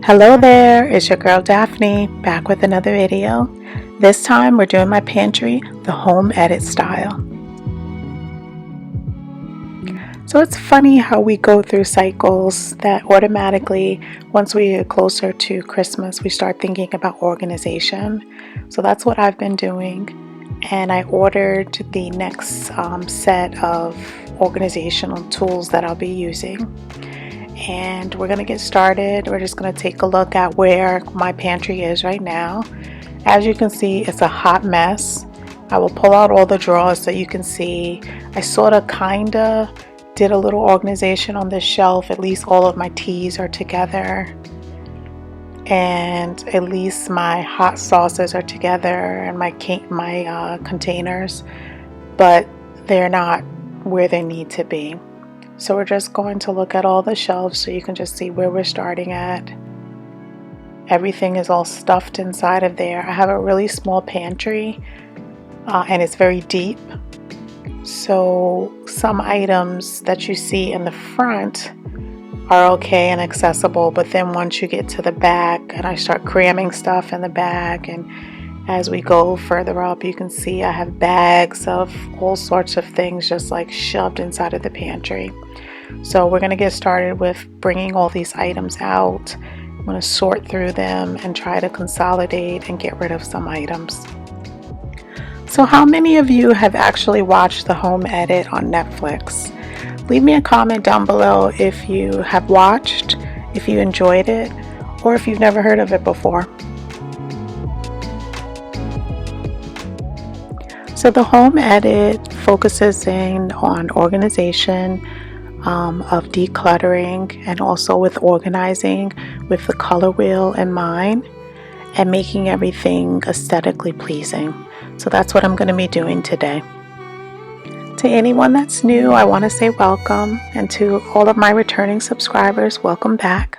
Hello there, it's your girl Daphne back with another video. This time we're doing my pantry the home edit style. So it's funny how we go through cycles that automatically, once we get closer to Christmas, we start thinking about organization. So that's what I've been doing, and I ordered the next set of organizational tools that I'll be using. And we're going to get started. We're just going to take a look at where my pantry is right now. As you can see, it's a hot mess. I will pull out all the drawers so you can see. I sort of kinda did a little organization on this shelf. At least all of my teas are together, and at least my hot sauces are together, and my containers, but they're not where they need to be. So we're just going to look at all the shelves so you can just see where we're starting at. Everything is all stuffed inside of there. I have a really small pantry and it's very deep. So some items that you see in the front are okay and accessible, but then once you get to the back and I start cramming stuff in the back, and as we go further up, you can see I have bags of all sorts of things just like shoved inside of the pantry. So we're going to get started with bringing all these items out. I'm going to sort through them and try to consolidate and get rid of some items. So how many of you have actually watched the home edit on Netflix? Leave me a comment down below if you have watched, if you enjoyed it, or if you've never heard of it before. So the home edit focuses in on organization, of decluttering, and also with organizing with the color wheel in mind and making everything aesthetically pleasing. So that's what I'm going to be doing today. To anyone that's new, I want to say welcome, and to all of my returning subscribers, welcome back.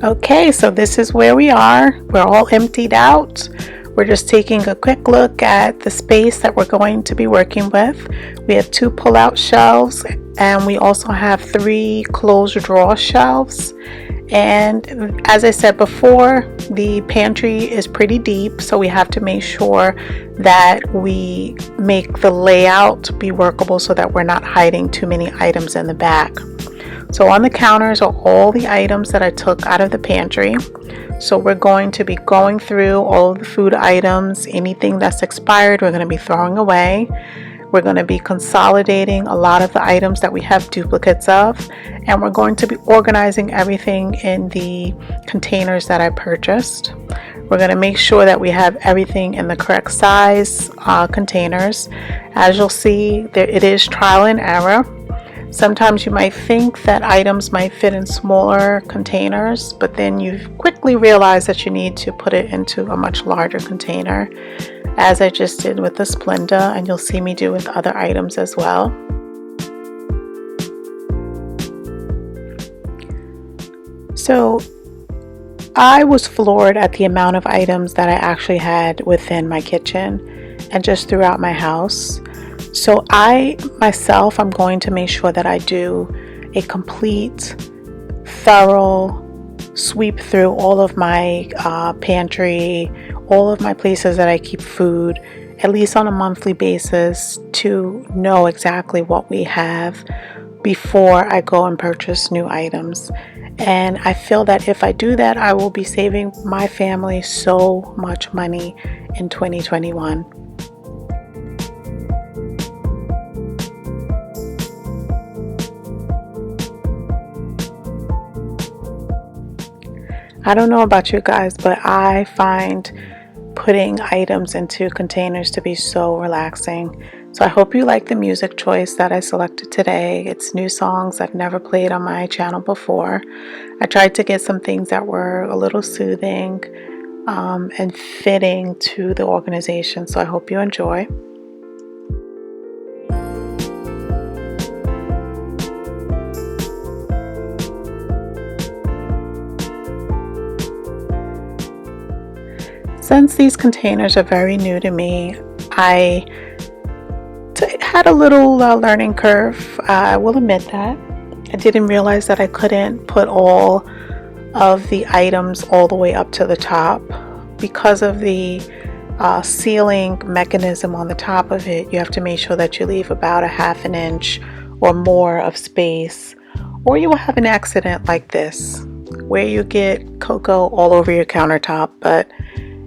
Okay, so this is where we are. We're all emptied out. We're just taking a quick look at the space that we're going to be working with. We have 2 pull-out shelves, and we also have 3 closed drawer shelves. And as I said before, the pantry is pretty deep, so we have to make sure that we make the layout be workable so that we're not hiding too many items in the back. So on the counters are all the items that I took out of the pantry. So we're going to be going through all of the food items. Anything that's expired, we're going to be throwing away. We're going to be consolidating a lot of the items that we have duplicates of. And we're going to be organizing everything in the containers that I purchased. We're going to make sure that we have everything in the correct size containers. As you'll see, it is trial and error. Sometimes you might think that items might fit in smaller containers, but then you quickly realize that you need to put it into a much larger container, as I just did with the Splenda, and you'll see me do with other items as well. So I was floored at the amount of items that I actually had within my kitchen and just throughout my house. So I myself, I'm going to make sure that I do a complete, thorough sweep through all of my pantry, all of my places that I keep food, at least on a monthly basis, to know exactly what we have before I go and purchase new items. And I feel that if I do that, I will be saving my family so much money in 2021. I don't know about you guys, but I find putting items into containers to be so relaxing. So I hope you like the music choice that I selected today. It's new songs I've never played on my channel before. I tried to get some things that were a little soothing and fitting to the organization. So I hope you enjoy. Since these containers are very new to me, I had a little learning curve, I will admit that. I didn't realize that I couldn't put all of the items all the way up to the top because of the sealing mechanism on the top of it. You have to make sure that you leave about a half an inch or more of space, or you will have an accident like this where you get cocoa all over your countertop. But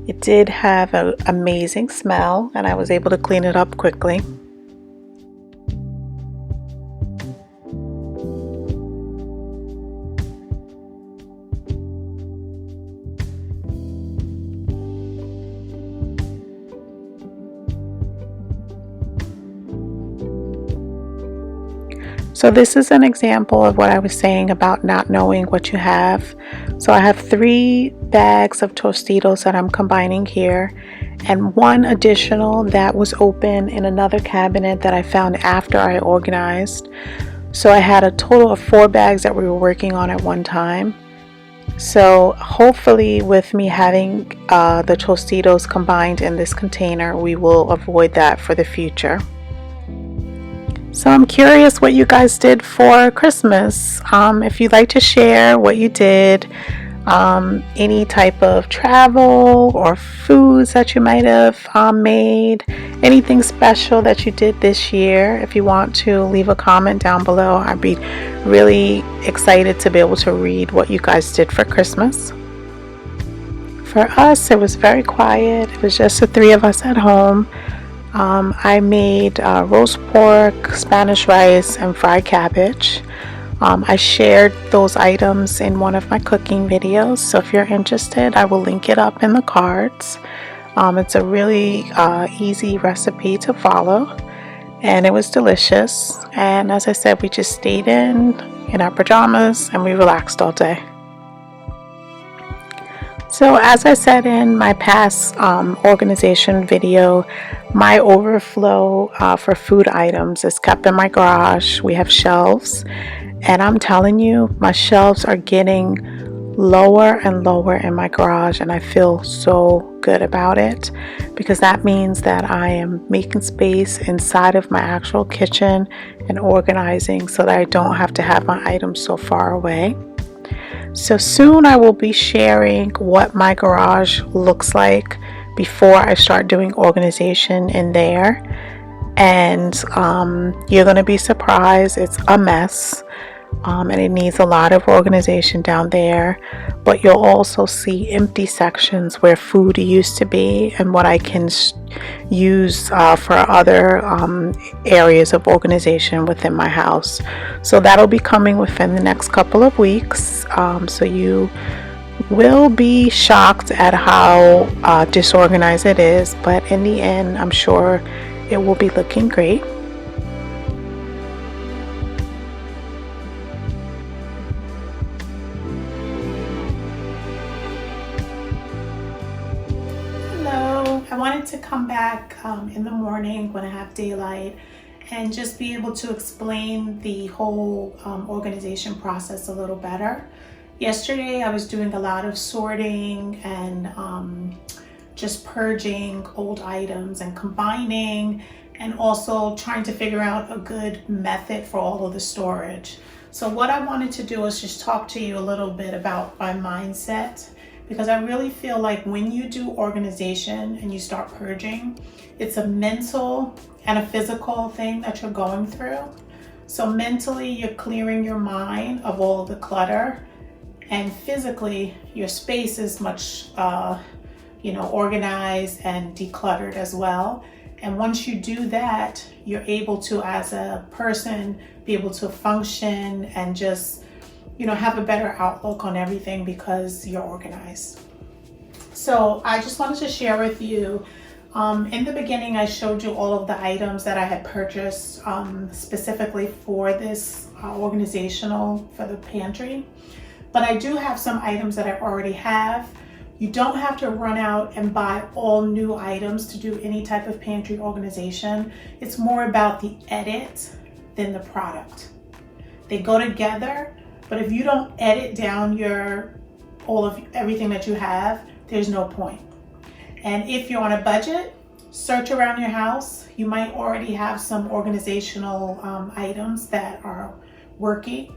it did have an amazing smell and I was able to clean it up quickly. So this is an example of what I was saying about not knowing what you have. So I have 3 bags of Tostitos that I'm combining here, and 1 additional that was open in another cabinet that I found after I organized. So I had a total of 4 bags that we were working on at one time. So hopefully with me having the Tostitos combined in this container, we will avoid that for the future. So I'm curious what you guys did for Christmas. If you'd like to share what you did, any type of travel or foods that you might have made, anything special that you did this year. If you want to leave a comment down below, I'd be really excited to be able to read what you guys did for Christmas. For us, it was very quiet. It was just the 3 of us at home. I made roast pork, Spanish rice, and fried cabbage. I shared those items in one of my cooking videos, so if you're interested, I will link it up in the cards. It's a really easy recipe to follow, and it was delicious. And as I said, we just stayed in our pajamas and we relaxed all day. So as I said in my past organization video, my overflow for food items is kept in my garage. We have shelves, and I'm telling you, my shelves are getting lower and lower in my garage, and I feel so good about it because that means that I am making space inside of my actual kitchen and organizing so that I don't have to have my items so far away. So soon I will be sharing what my garage looks like before I start doing organization in there, and you're going to be surprised. It's a mess, and it needs a lot of organization down there, but you'll also see empty sections where food used to be and what I can use for other areas of organization within my house. So that'll be coming within the next couple of weeks, so you will be shocked at how disorganized it is, but in the end I'm sure it will be looking great. Hello, I wanted to come back in the morning when I have daylight and just be able to explain the whole organization process a little better. Yesterday I was doing a lot of sorting and just purging old items and combining, and also trying to figure out a good method for all of the storage. So what I wanted to do is just talk to you a little bit about my mindset, because I really feel like when you do organization and you start purging, it's a mental and a physical thing that you're going through. So mentally you're clearing your mind of all the clutter, and physically your space is much organized and decluttered as well. And once you do that, you're able to, as a person, be able to function and just have a better outlook on everything because you're organized. So I just wanted to share with you, in the beginning I showed you all of the items that I had purchased specifically for this organizational for the pantry. But I do have some items that I already have. You don't have to run out and buy all new items to do any type of pantry organization. It's more about the edit than the product. They go together, but if you don't edit down everything that you have, there's no point. And if you're on a budget, search around your house. You might already have some organizational items that are working.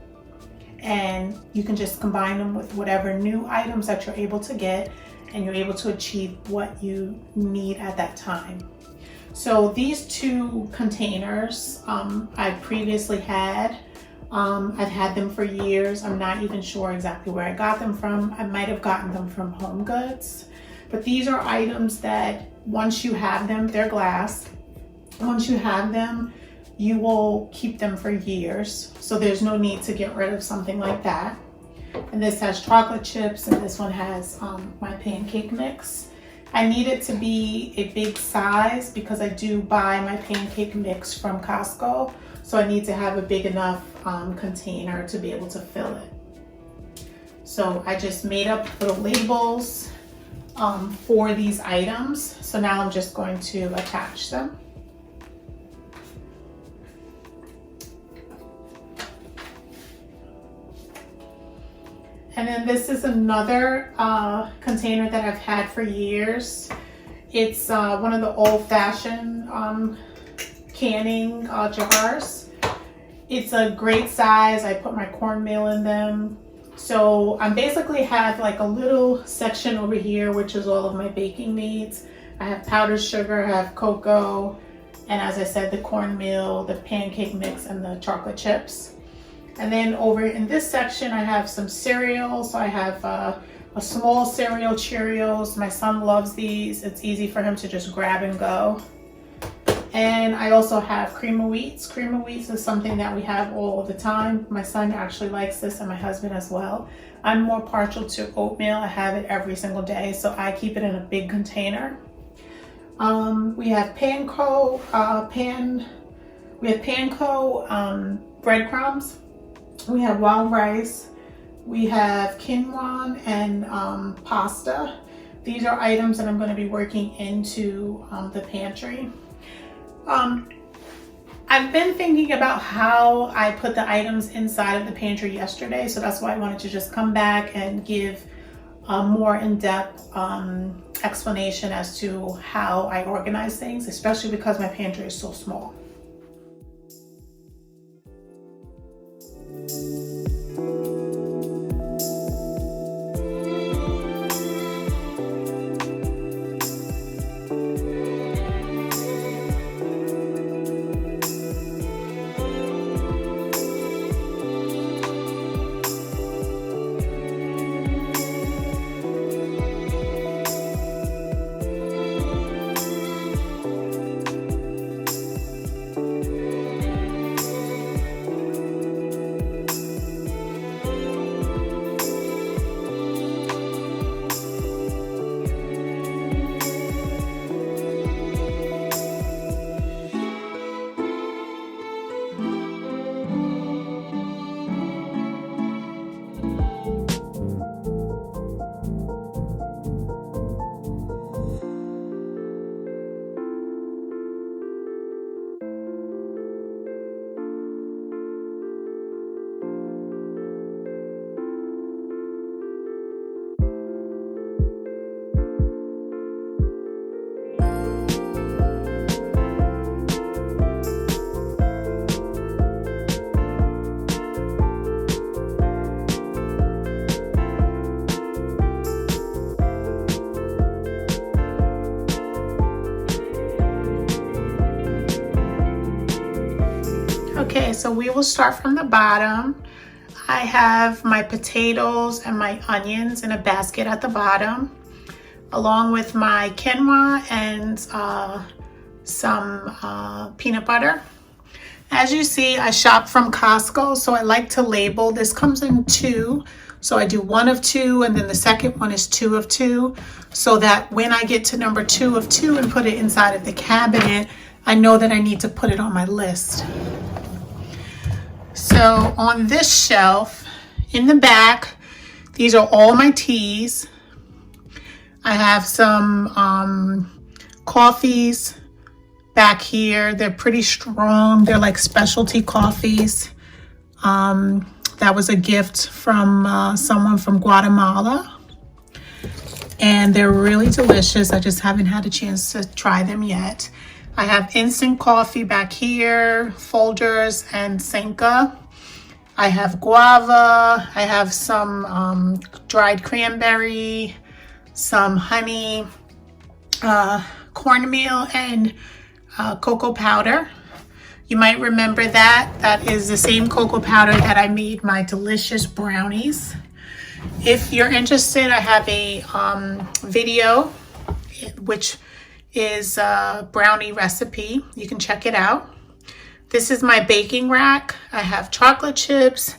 and you can just combine them with whatever new items that you're able to get, and you're able to achieve what you need at that time. So these two containers I previously had. I've had them for years. I'm not even sure exactly where I got them from. I might have gotten them from Home Goods. But these are items that once you have them, they're glass. Once you have them, you will keep them for years. So there's no need to get rid of something like that. And this has chocolate chips, and this one has my pancake mix. I need it to be a big size because I do buy my pancake mix from Costco. So I need to have a big enough container to be able to fill it. So I just made up little labels for these items. So now I'm just going to attach them. And then this is another container that I've had for years. It's one of the old-fashioned canning jars. It's a great size. I put my cornmeal in them. So I basically have like a little section over here, which is all of my baking needs. I have powdered sugar, I have cocoa, and as I said, the cornmeal, the pancake mix, and the chocolate chips. And then over in this section, I have some cereal. So I have a small cereal Cheerios. My son loves these. It's easy for him to just grab and go. And I also have cream of wheats. Cream of wheats is something that we have all the time. My son actually likes this, and my husband as well. I'm more partial to oatmeal. I have it every single day, so I keep it in a big container. We have panko breadcrumbs. We have wild rice. We have quinoa and pasta. These are items that I'm going to be working into the pantry. I've been thinking about how I put the items inside of the pantry yesterday, so that's why I wanted to just come back and give a more in-depth explanation as to how I organize things, especially because my pantry is so small. Okay, so we will start from the bottom. I have my potatoes and my onions in a basket at the bottom, along with my quinoa and some peanut butter. As you see, I shop from Costco, so I like to label. This comes in 2, so I do 1 of 2, and then the second one is 2 of 2, so that when I get to number 2 of 2 and put it inside of the cabinet, I know that I need to put it on my list. So on this shelf, in the back, these are all my teas. I have some coffees back here. They're pretty strong. They're like specialty coffees. That was a gift from someone from Guatemala. And they're really delicious. I just haven't had a chance to try them yet. I have instant coffee back here, Folgers and Senka. I have guava, I have some dried cranberry, some honey, cornmeal, and cocoa powder. You might remember that. That is the same cocoa powder that I made my delicious brownies. If you're interested, I have a video which is a brownie recipe. You can check it out. This is my baking rack. I have chocolate chips,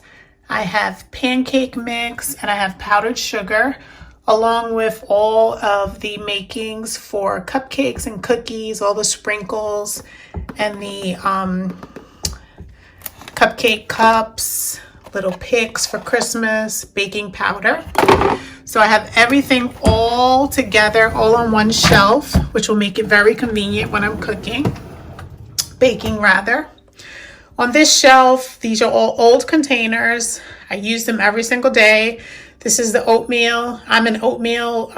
I have pancake mix, and I have powdered sugar, along with all of the makings for cupcakes and cookies, all the sprinkles, and the cupcake cups, little picks for Christmas, baking powder. So I have everything all together, all on one shelf, which will make it very convenient when I'm baking rather. On this shelf, these are all old containers. I use them every single day. This is the oatmeal. I'm an oatmeal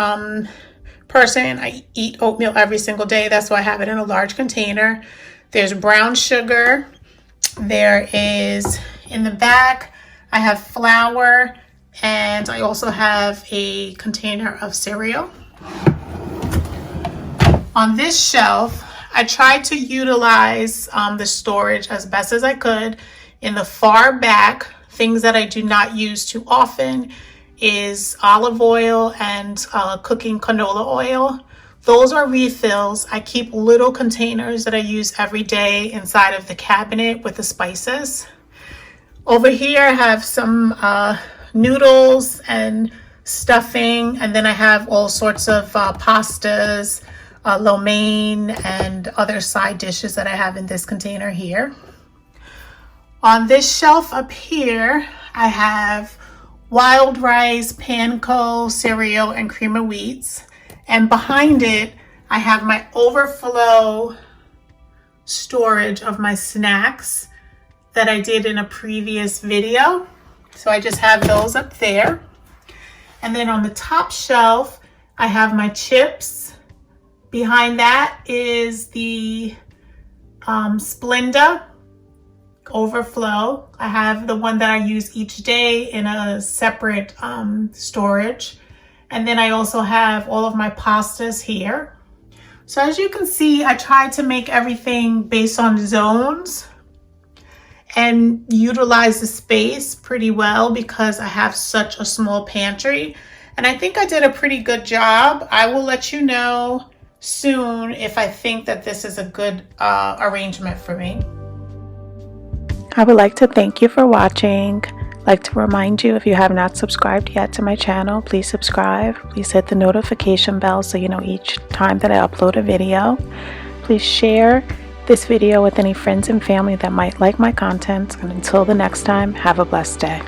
person. I eat oatmeal every single day. That's why I have it in a large container. There's brown sugar. There is, in the back, I have flour, and I also have a container of cereal. On this shelf, I tried to utilize the storage as best as I could. In the far back, things that I do not use too often is olive oil and cooking canola oil. Those are refills. I keep little containers that I use every day inside of the cabinet with the spices. Over here I have some noodles and stuffing, and then I have all sorts of pastas, lo mein, and other side dishes that I have in this container here. On this shelf up here, I have wild rice, panko, cereal, and cream of wheats. And behind it, I have my overflow storage of my snacks that I did in a previous video. So I just have those up there. And then on the top shelf, I have my chips. Behind that is the Splenda overflow. I have the one that I use each day in a separate storage. And then I also have all of my pastas here. So as you can see, I tried to make everything based on zones and utilize the space pretty well because I have such a small pantry. And I think I did a pretty good job. I will let you know soon if I think that this is a good arrangement for me. I would like to thank you for watching. I'd like to remind you, if you have not subscribed yet to my channel, please subscribe. Please hit the notification bell so you know each time that I upload a video. Please share this video with any friends and family that might like my content. And until the next time, have a blessed day.